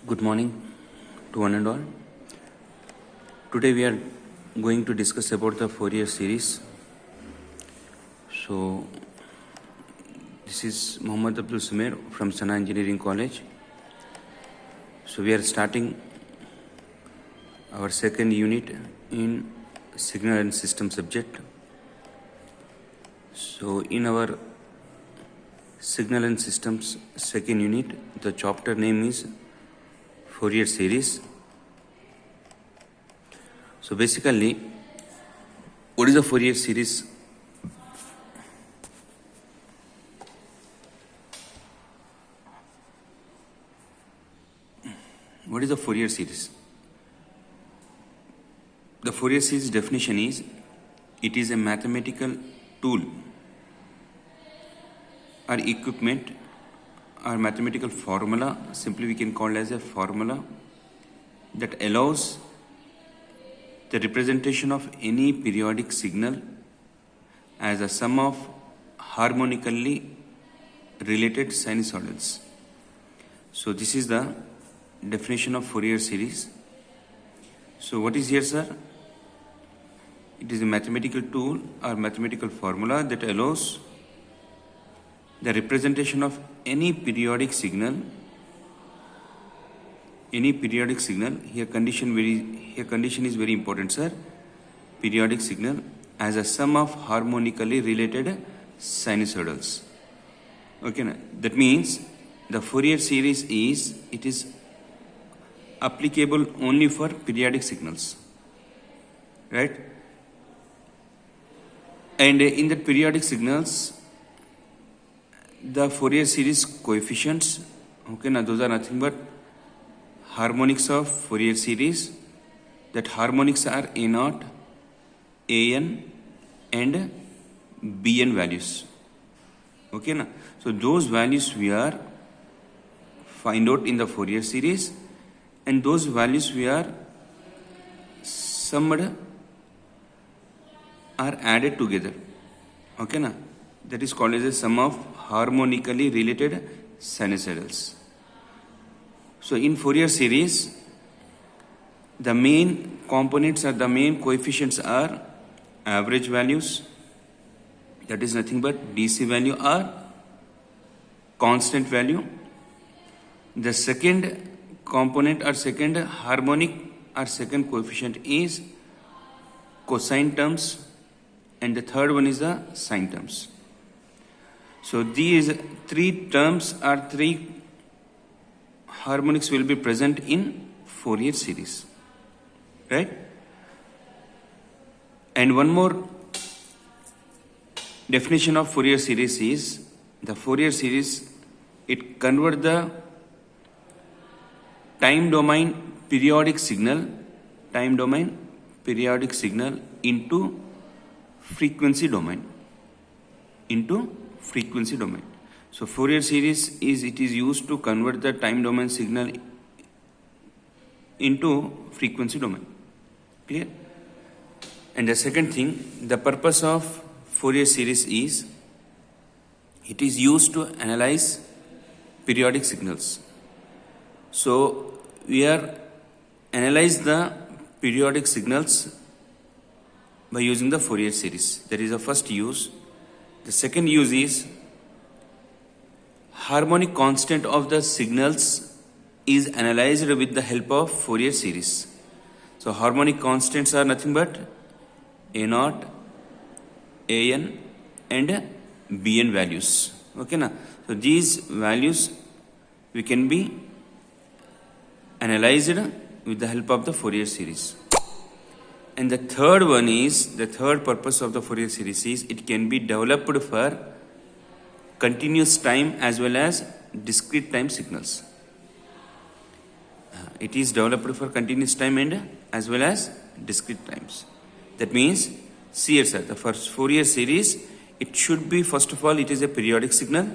Good morning to one and all. Today we are going to discuss about the Fourier series. So this is Mohammad Abdul Sumer from Sana Engineering College. So we are starting our second unit in signal and system subject. So in our signal and systems second unit, the chapter name is Fourier series. So basically, what is the Fourier series? What is the Fourier series? The Fourier series definition is, it is a mathematical tool or equipment or mathematical formula, simply we can call as a formula, that allows the representation of any periodic signal as a sum of harmonically related sinusoidals. So this is the definition of Fourier series. So what is here, sir? It is a mathematical tool or mathematical formula that allows the representation of any periodic signal. Here condition is very important, sir. Periodic signal as a sum of harmonically related sinusoidals. Okay, na? That means the Fourier series is applicable only for periodic signals, right? And in the periodic signals, the Fourier series coefficients, okay, now those are nothing but harmonics of Fourier series. That harmonics are A0, AN and BN values. Okay, now so those values we are find out in the Fourier series, and those values we are summed are added together. Okay, now that is called as a sum of harmonically related sinusoidals. So in Fourier series, the main components or the main coefficients are average values, that is nothing but DC value or constant value. The second component or second harmonic or second coefficient is cosine terms, and the third one is the sine terms. So these three terms or three harmonics will be present in Fourier series, right? And one more definition of Fourier series is, the Fourier series, it converts the time domain periodic signal into frequency domain. So Fourier series is used to convert the time domain signal into frequency domain. Clear? And the second thing, the purpose of Fourier series is, it is used to analyze periodic signals. So we are analyze the periodic signals by using the Fourier series. That is the first use. The second use is, harmonic constant of the signals is analyzed with the help of Fourier series. So harmonic constants are nothing but A0, AN and BN values. Okay, na? So these values we can be analyzed with the help of the Fourier series. And the third one is, the third purpose of the Fourier series is, it can be developed for continuous time as well as discrete time signals. It is developed for continuous time and as well as discrete times. That means, see here, sir, the first Fourier series, it should be, first of all, it is a periodic signal.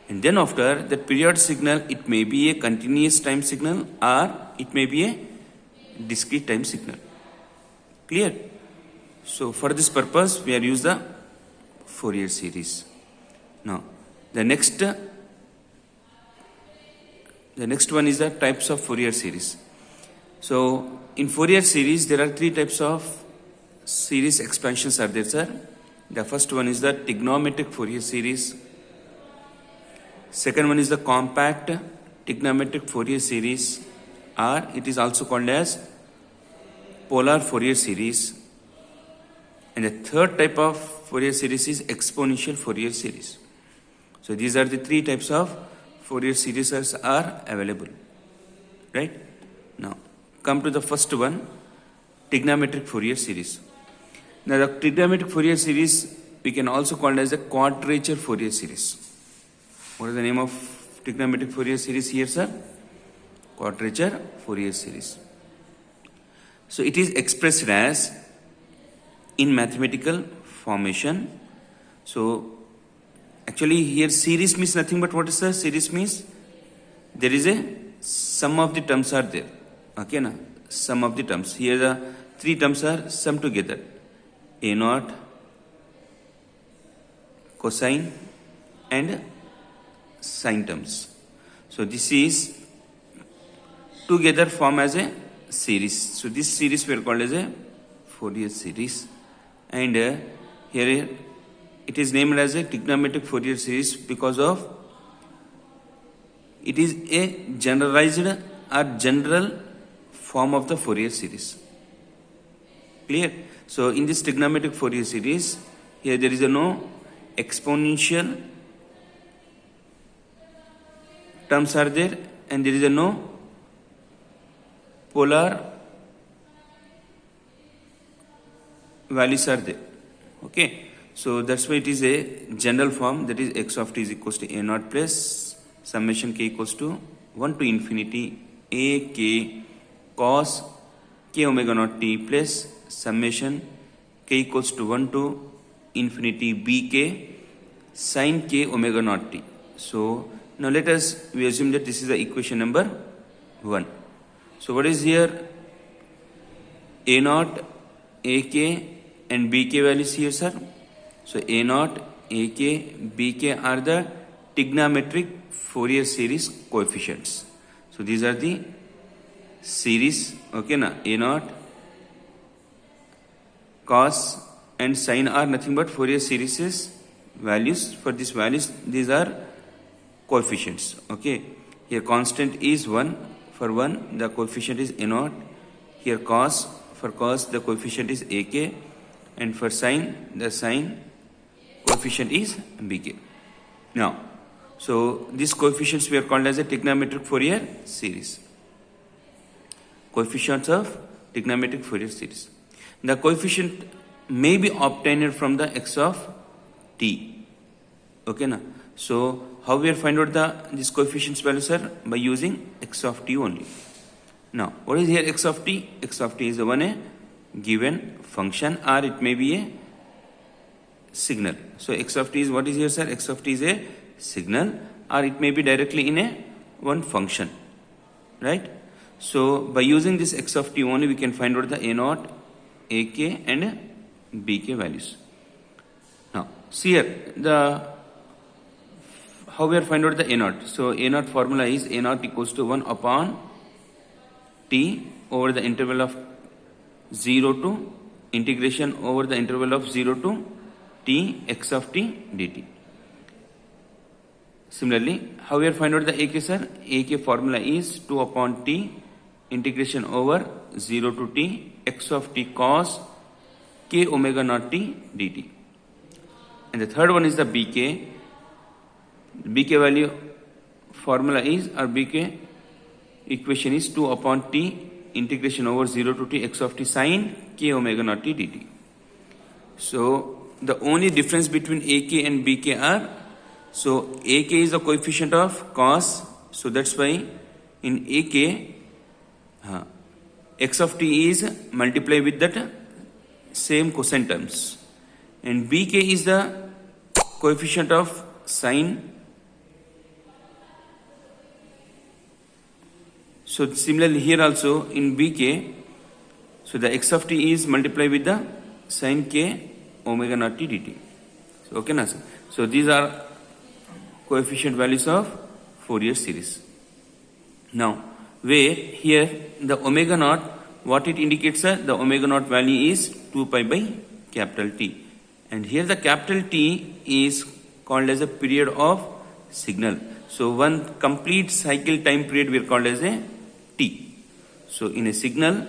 And then after that periodic signal, it may be a continuous time signal or it may be a discrete time signal. Clear? So for this purpose, we are use the Fourier series. Now, the next The next one is the types of Fourier series. So in Fourier series, there are three types of series expansions are there, sir. The first one is the trigonometric Fourier series. Second one is the compact trigonometric Fourier series, or it is also called as polar Fourier series. And the third type of Fourier series is exponential Fourier series. So these are the three types of Fourier series are available. Right? Now, come to the first one, trigonometric Fourier series. Now, the trigonometric Fourier series we can also call it as a quadrature Fourier series. What is the name of trigonometric Fourier series here, sir? Quadrature Fourier series. So it is expressed as in mathematical formation. So actually here series means nothing but what is the series means? There is a sum of the terms are there. Okay, na? Sum of the terms. Here the three terms are summed together. A naught, cosine and sine terms. So this is together form as a series. So this series we are called as a Fourier series, and here it is named as a trigonometric Fourier series because of it is a generalized or general form of the Fourier series. Clear? So in this trigonometric Fourier series, here there is no exponential terms are there, and there is no polar values are there. Okay, so that's why it is a general form, that is x of t is equals to a naught plus summation k equals to 1 to infinity a k cos k omega naught t plus summation k equals to 1 to infinity b k sin k omega naught t. So now let us we assume that this is the equation number 1. So what is here? A naught, ak and bk values here, sir. So a naught, ak, bk are the trigonometric Fourier series coefficients. So these are the series. Okay, na? A naught, cos and sine are nothing but Fourier series values. For these values, these are coefficients. Okay, here constant is 1. For 1, the coefficient is a naught. Here cos, for cos the coefficient is ak, and for sine the sine coefficient is bk. Now, so these coefficients we are called as a trigonometric Fourier series. Coefficients of trigonometric Fourier series. The coefficient may be obtained from the x of t. Okay, na? So how we are find out these coefficients values, sir? By using x of t only. Now, what is here x of t? X of t is the one a given function, or it may be a signal. So x of t is what is here, sir? X of t is a signal, or it may be directly in a one function, right? So by using this x of t only, we can find out the a naught, ak and bk values. Now see here the how we are find out the a naught. So a naught formula is a naught equals to 1 upon t over the interval of 0 to integration over the interval of 0 to t x of t dt. Similarly, how we are find out the ak, sir? Ak formula is 2 upon t integration over 0 to t x of t cos k omega naught t dt. And the third one is the bk. Bk value formula is, or bk equation is 2 upon t integration over 0 to t x of t sin k omega naught t dt. So the only difference between ak and bk are, so ak is the coefficient of cos, so that's why in ak x of t is multiplied with that same cosine terms, and bk is the coefficient of sine. So similarly here also in bk, so the x of t is multiplied with the sin k omega naught t dt. So okay, na, sir? So these are coefficient values of Fourier series. Now, where here the omega naught, what it indicates, the omega naught value is 2 pi by capital T. And here the capital T is called as a period of signal. So one complete cycle time period we are called as a T. So in a signal,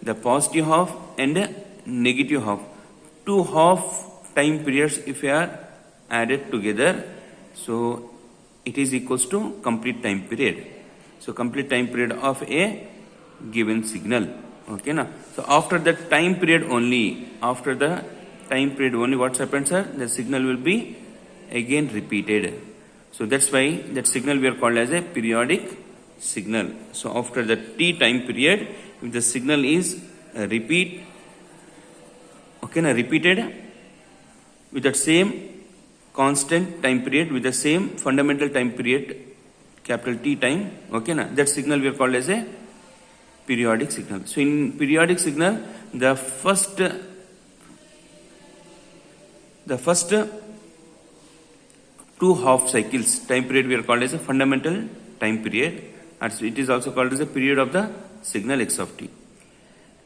the positive half and a negative half, two half time periods if we are added together, so it is equals to complete time period. So complete time period of a given signal. Okay na? So after the time period only, what happens, sir? The signal will be again repeated. So that's why that signal we are called as a periodic signal. So after the T time period, if the signal is repeated with that same constant time period, with the same fundamental time period, capital T time, that signal we are called as a periodic signal. So in periodic signal, the first two half cycles time period we are called as a fundamental time period, and so it is also called as a period of the signal x of t.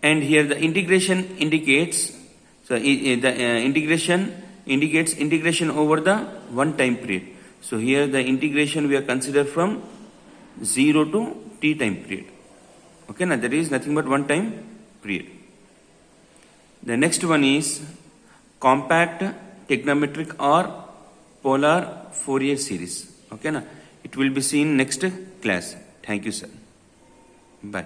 And here the integration indicates, so integration indicates integration over the one time period. So here the integration we are considered from 0 to t time period. Okay, now that is nothing but one time period. The next one is compact trigonometric or polar Fourier series. Okay, now it will be seen next class. Thank you, sir. Bye.